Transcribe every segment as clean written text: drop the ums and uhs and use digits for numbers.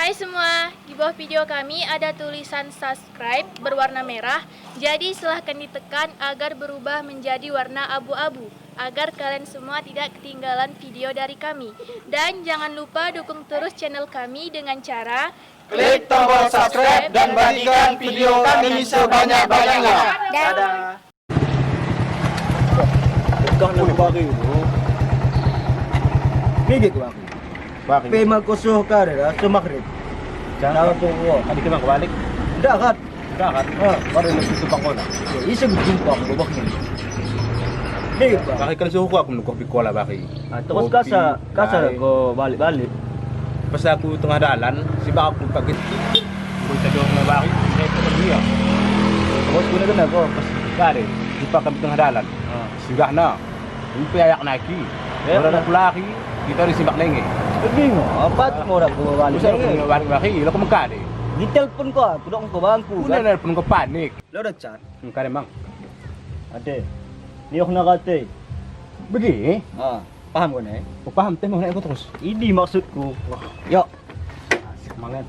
Hai semua, di bawah video kami ada tulisan subscribe berwarna merah. Jadi silahkan ditekan agar berubah menjadi warna abu-abu, agar kalian semua tidak ketinggalan video dari kami. Dan jangan lupa dukung terus channel kami dengan cara klik tombol subscribe dan bagikan video kami sebanyak-banyaknya. Dadah. Kau nak bagi tu. Gigit tu aku. Bagi. Pema kosoh kau dah semakrib. Jangan tu. Tadi kita balik. Dah kan? Dah kan? Baru mesti tumpang kau nak. Isa berjumpa aku bak ni. Gigit tu. Bagi kalau suhu aku menukar pikola bagi. Terus kasa kau balik-balik. Pas aku tengah jalan, si bak aku pakai. Aku tadi nak bagi. Saya tak dia. Terus guna kena kau pas Kare, di pakai tengah jalan. Sudah nak. Ini ayak naiki. Kalau nak lari, kita di simak lengi. bingung. Apa tu mau aku balik? Usah aku balik, lo kau mekade. Di telefon kau, aku dok kau bangku. Udah nelpon kau panik. Lo dah chat. Kare mang. Ade. Ni aku nak kata. Begini. Paham kau ni? Kau paham tengok naik kau terus. Ini maksudku. Yo. Semangat.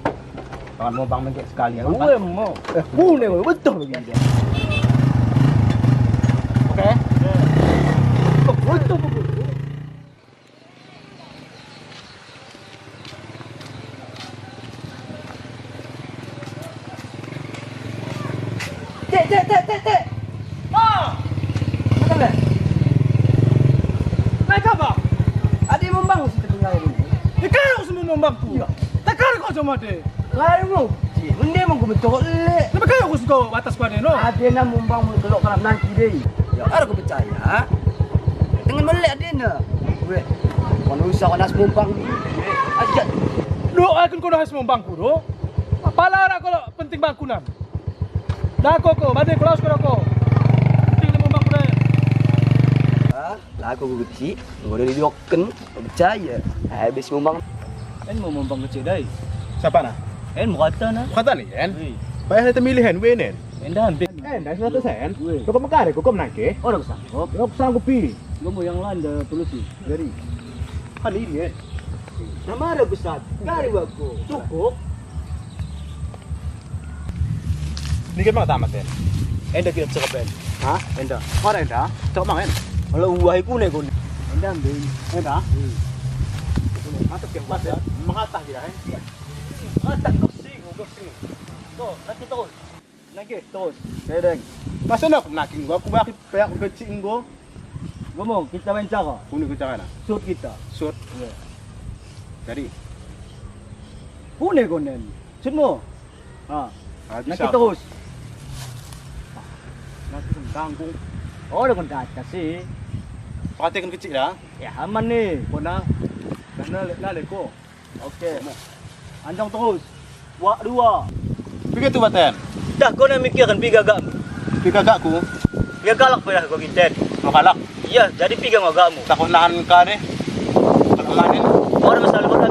Jangan mau bang mengek sekali. Gue mau. Boleh betul begini. Oke. Betul. Tek. Betul tak? Naik apa? Ada membang mesti tinggal ini. Ikan semua membangku. Takkan kau cuma deh. Kalau benda mau gue betul le. Tapi kau aku suka batas kau deh, no? Ada nak membang mau kelok kalau nanti deh. Ya, aku percaya. Dengan melek dia nak. Weh, kau usah nak membang. Ajak. Doakan kau dah semua membangku, do. Apalah kalau penting bangkunan. Dah kau, badai kau laus kau. Penting dia membangku deh. Lah aku kecil, kau dah didokkan, kau percaya. Habis membang. Kan mau membang kecil dah. Siapa nak? Kan mau kata nak. Kata ni kan? Payah kita milih kan, wenen. Endah hampir. Dah 100 Kau kau mekade, kau menangke. Oh dah sanggup. Kau sanggup pi. Kau mau yang lain dah solusi. Dari. Kan ini kan. Nama ada besar. Kari aku. Cukup. Ni kan mak tamat kan? Endah kita cakap ben. Hah? Endah. Kau ada dah? Cakap mang kan? Kalau uai ku ni ku. Endah ambil. Dah. Mantap yang pas ya. Mengatah dia kan? Tak kosing. Tu, nanti terus. Lagi terus. Sedeng. Masa nak naking gua, aku bagi payah kecil gua. Ngomong, kita main cara. Kuni kita kan? Shoot kita. Shoot. Ya. Jadi. Kune konen. Semua. Nanti terus. Nanti tanggung. Oh, dah kontak kasih. Perhatikan kecil dah. Ya, aman ni. Kau nak. Dah leko. Okey. Andang terus. Buat dua. Begitu batan. Dah kau nak mikirkan pi gagak. Pi gagakku. Dia galak pada kau kinten. Mau kalak. Iya, jadi pi gagakmu. Takut nahan ka deh. Kalau manin. Orang masalah buat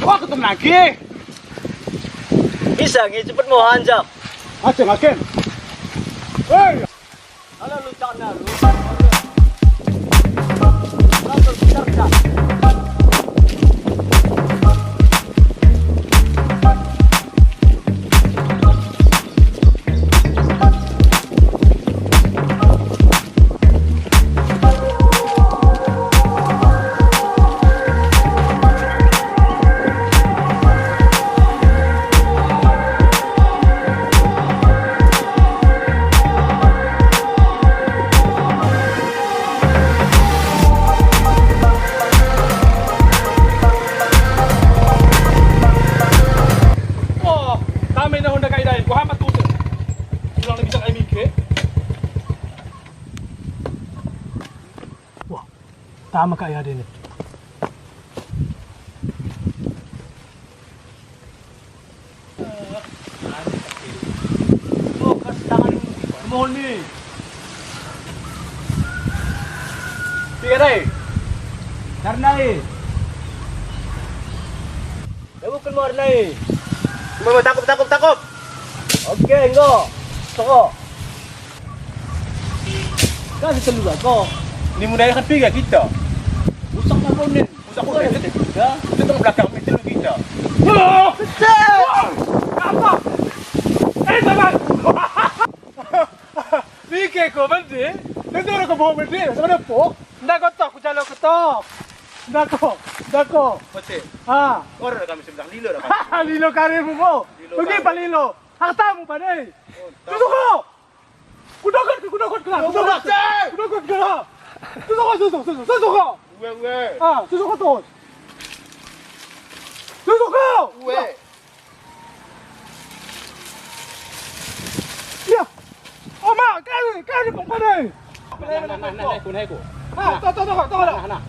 Wah, ketemu lagi. Bisa ngi cepet mau hanjak. Aceng. Hei. Halo lu cak na lu. Langsung cak. Oh, kami na Honda kaidahin. Kau hamat tu. Pulang lagi sak MK. Wah, tama kaya din ni. Oh, kas tangan mohon ni. Tiga deh. Karena dah bukan warna Mau takut. Okey, engkau. Toko. Kasih telur kau. Ini mudahkan tiga kita. Usah kau ni. Aku lihat kita. Itu belakang itu kita. Apa? Teman. Bike ko mandi. Nandito ko mo mandi. Sa mana po? Ndako to, ku jalo ko to. Ndako. Mati. Ah. Orang kami sebelah lilo dah kami. Lilo kare mo. Pergi pa lilo. Hakta mo pa dai. Susu ko. Kudokot ko na. Kudokot ko na. Susu ko. Uwe. Ah, susu ko to. Susu ko. Uwe. Ya. Oma, kare pong pa dai. Nah, kun hai ko. Ah, to la.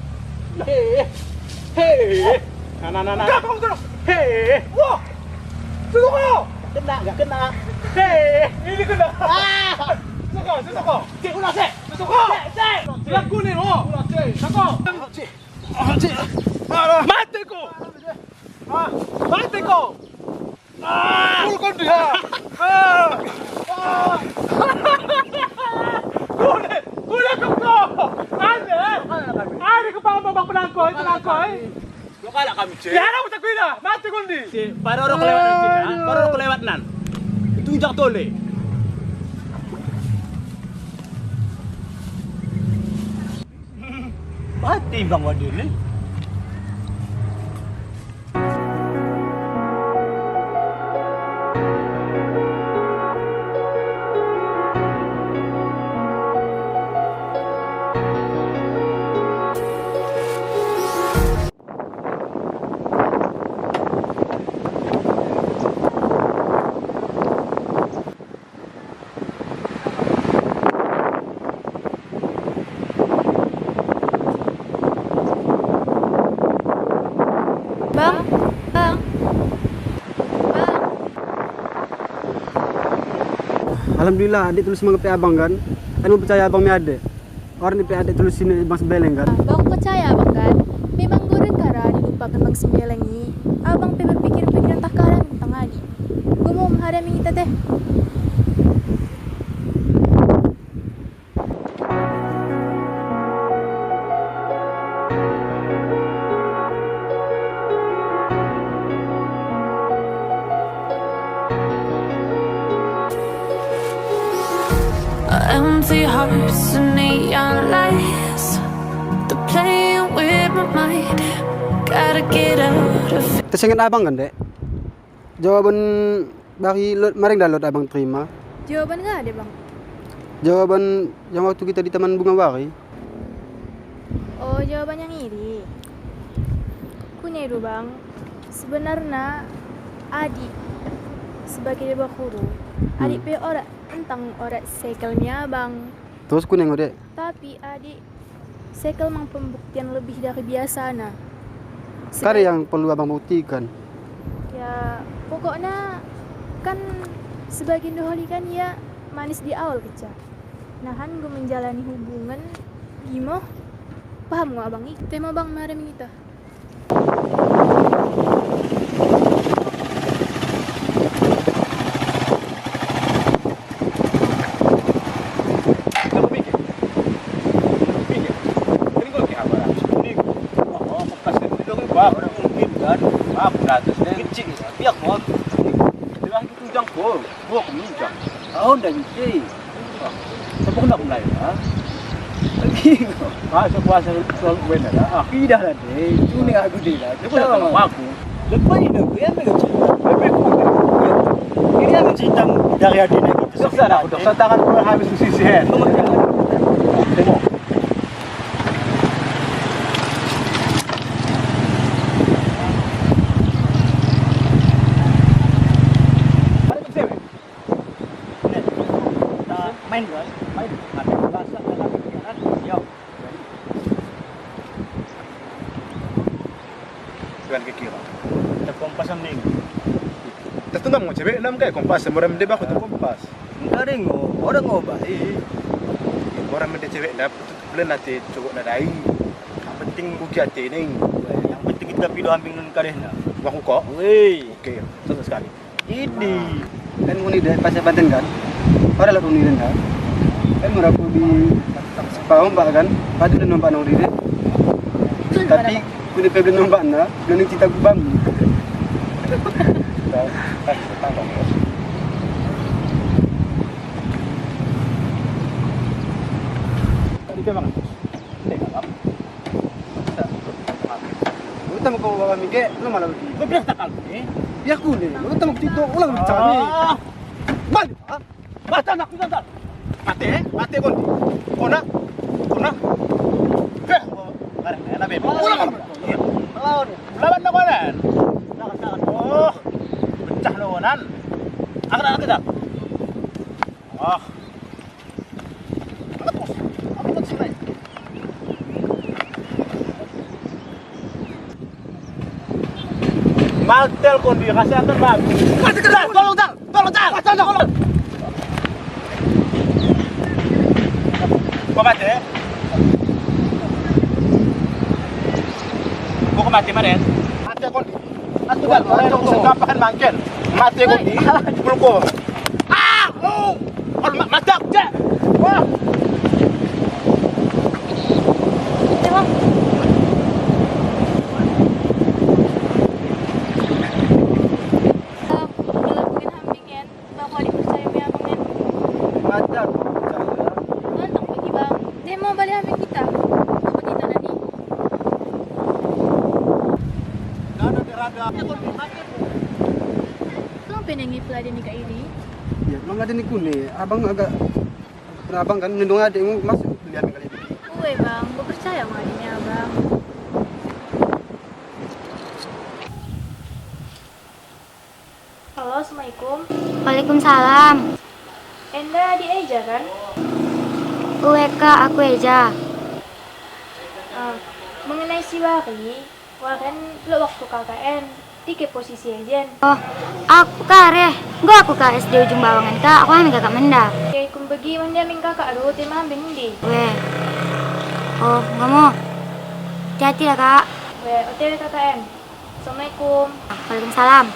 Hei. Nah. Kau pong to. Hei. Wah. Susu ko. Enggak kena. Hei, ini kena. Susu ko. Cik ulah cik. Susu ko. Lagu ni mo. Nako. Mate ko. Mate ko. Pul ko dia. Kuda ko. Ada ko pa mabang penangko, itu nangko Lo kalah kami cik. Ya ada utak kuda. Mate ko ndi. Cik, baru orang kelewat cik. Baru orang kelewat nan. Itu injak tole. Mati bang Wadil ni. Bang. Alhamdulillah adik tulis mga abang kan. Kan mo percaya abang mi adik. Orang di adik tulis sini bang sebeleng kan. Bang percaya abang kan? Memang goreng kara dilupakan bang sembilan ini. Abang berpikir-pikiran takaran tentang adik. Gue mau menghadapi kita teh. Empty hearts and neon lights. They're playing with my mind. Gotta get out of it. Tersengat abang kan dek. Jawaban dari maring dalot abang terima. Jawaban nggak ada bang? Jawaban yang waktu kita di Taman Bunga Wari. Oh jawaban yang ini. Kuneru bang. Sebenarnya adik sebagai dewa guru. Adik pe orang tentang orang sekelnya bang. Terus ku nengok dek. Tapi adik sekel mang pembuktian lebih dari biasa nah. Kare yang perlu abang buktikan. Ya pokoknya kan sebagian doholi kan ya manis di awal kecil. Nahan gue menjalani hubungan gimana? Paham nggak abang? Tema bang marah kita. Tahun dah cuci. Siapa kena mulai lah? Lagi Masa puasa soal benar lah. akidah lah dek. Itu ni aku dek lah. Dia pun tak tahu aku. Lepas ni aku yang nak cerita. Lebih kuda. Ini yang cerita dari adiknya kita. Dokter aku, dokter tangan aku habis kesisihan. Tengok. Main kan? Main. Ada bahasa dalam pikiran. Yo. Tuan kira. Terkompasan ning. Tertunggang mau cewek enam kayak kompas, semua orang mendebak aku kompas. Enggak dengo, orang ngobai. Orang mende cewek dah bulan nanti cukup nadai. Yang penting buki hati ning. Yang penting kita pilih ambing nun kadehna. Aku kok. Wei, Okey, sama sekali. ini kan muni dah pasal Banten kan? Para lah muni dah. Kan merapu di Sepahom pak kan? Padu dan nampak nuri deh. Tapi Kuda pe belum nombak na, belum cerita ku bang. Tadi ke bang. Lu tamu kau bawa mike, lu malah begini. Beberapa takal ni. Ya ku ni, lu tamu cerita ulang bicara ni. Bang, Basta nak kita tak. Mati kon. Kona. Ke. Barang na be. Ulang. Lawan na konan. Oh. Pecah lawanan. Akan kita. Ah. Apa sini? Maltel kondi kesehatan bagus. Tolong tak. Mati. Kau mati mana? Mati kondi. Atu dah. Kau kapan mangkel? Mati kondi. Pulko. Ah! Oh! Kalau mati je. Wah! Macam. Mantap pergi bang. Dia mau balik ambil kita. Apa kita nanti? Nada derada. Kau pengen pelajari ni kat ini? Ya, memang ada ni ku ni. Abang agak abang kan nendung adikmu masuk pilihan kali ini. Gue bang, gue percaya sama adiknya bang. Halo, assalamualaikum. Waalaikumsalam. Enda adik Eja kan? Kak, aku Eja. Mengenai si Wari, Waren lo waktu KKN, di ke posisi Ejen. Oh, aku kare. Gua aku ke SD ujung bawangan kak. Aku ambil kakak menda. Kayak kum pergi menjamin kakak lu, tema ambil di. Oh, nggak mau. Hati-hati lah kak. OTW KKN. Assalamualaikum. Waalaikumsalam.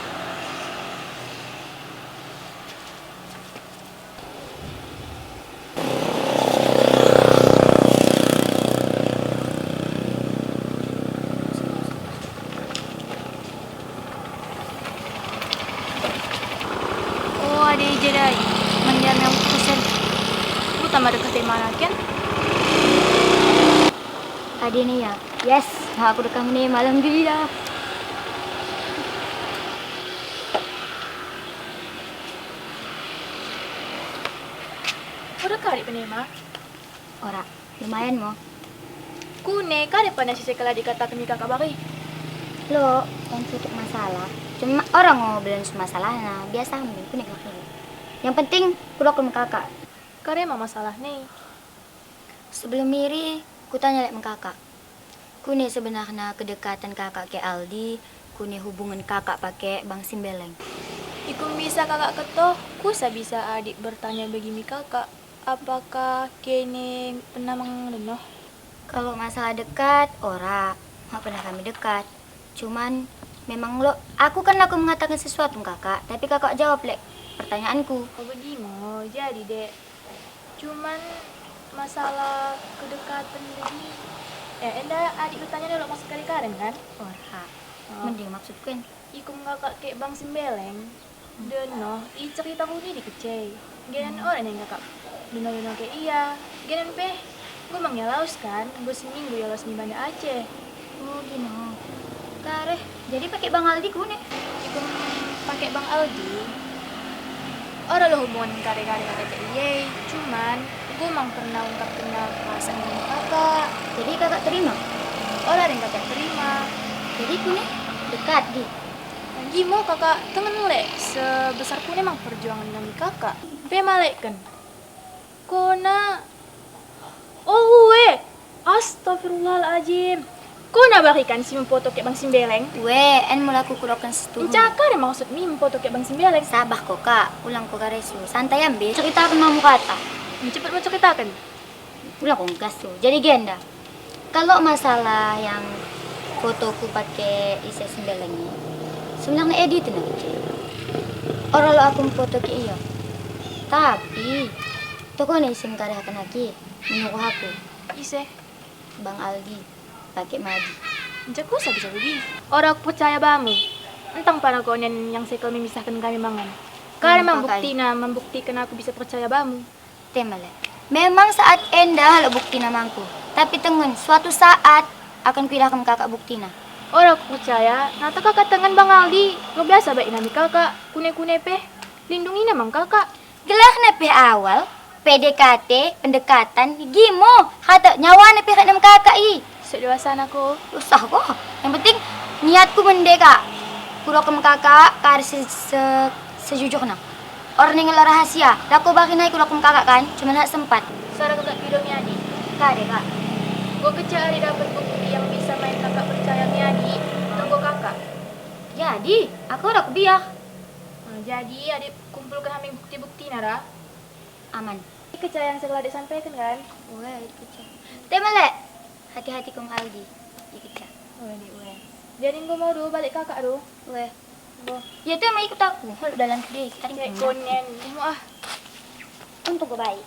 Ada Eja dah. Menjamin yang pesen. Lu tambah dekat dari mana kan? Tadi nih ya. Yes, aku rekam nih malam gila. Udah kali penema. Ora, lumayan mo. Kune kali pernah sisi kala dikata kami kakak bari. Lo, yang tutup masalah. Cuma orang mau belum masalahnya. Biasa ambil kuning lagi. Yang penting kudu ke kakak. Kare mah masalah nih. Sebelum miri, ku tanya lek kakak. Kune sebenarnya kedekatan kakak ke Aldi, kune hubungan kakak pakai Bang Simbeleng. Ikum bisa kakak ketoh, kusa bisa adik bertanya begini kakak. Apakah kene pernah mengenal? Kalau masalah dekat, ora, nggak pernah kami dekat. Cuman memang lo, aku mengatakan sesuatu kakak, tapi kakak jawab lek pertanyaanku. Oh begini, jadi dek. Cuman masalah kedekatan begini. Enda adik bertanya dulu mas sekali karen kan? Ora, Oh. mending maksudku kan. Ikum kakak kayak Bang Simbeleng. Deno, i cerita ku ni dikecai. Genan orang yang kakak. Deno kayak iya. Genan pe, gue mangyalaus kan. Gue seminggu yalos di Banda Aceh. Oh gino. Kare, jadi pakai Bang Aldi kune. Ikum pakai Bang Aldi. Orang lo hubungan kare-kare kakak iya. Cuman gue mang pernah ungkap kenal perasaan dengan kakak. Jadi kakak terima. Orang yang kakak terima. Jadi kune dekat di. Gimo kakak tengen le sebesar pun emang perjuangan kami kakak. Pe malek kan. Kona. Oh we. Astagfirullahaladzim. Kona barikan si memfoto ke Bang Simbeleng. En mula ku kurokan setuju. Encaka ada maksud mi memfoto ke Bang Simbeleng. Sabah kok kak, ulang ko karesu. Santai ambil. Cerita aku mau kata. Cepet mau ceritakan. Ulang ko gas tuh. Jadi genda. Kalau masalah yang fotoku pakai isi Simbeleng ini, sebenarnya edit nih. Orang lo aku foto ke iyo. Tapi toko nih sim kare akan lagi menyuruh aku Ise. Bang Aldi pakai Madi. Jaku bisa begini. Orang aku percaya bamu. Entang para konen yang sekel memisahkan kami mangan. Karena memang membuktikan aku bisa percaya bamu. Temale. Memang saat endah lo bukti namangku. Tapi tengen suatu saat akan kuidahkan kakak bukti na. Orang aku percaya, nata kakak tangan Bang Aldi. Nggak biasa baik nami kakak. Kune-kune peh. Lindungi namang kakak. Gelah nepe awal, PDKT, pendekatan, gimo. Kata nyawa nepe kat nam kakak i. Sedewasaan aku. Usah kok. Yang penting niatku mendeka. Kulo ke kakak kar sejujurnya. Orang yang rahasia. Lako baki naik kulo ke kakak kan, cuma nak sempat. Sarah kakak video Miadi. Kade kak. Gue kecil hari dapat bukti yang bisa main kakak percaya Miadi. Tunggu kakak. Jadi, aku udah kebiak. Nah, jadi adik kumpulkan kami bukti-bukti Nara. Aman. Ini kecil yang segala adik sampaikan kan? Weh, kecil. Temale. Hati-hati kong Aldi. Ikut. Weh. Jadi gue mau dulu balik kakak dulu. Weh. Ya tuh emang ikut aku. Dalam video kita Kayak konen. Mau ah. Untuk gue baik.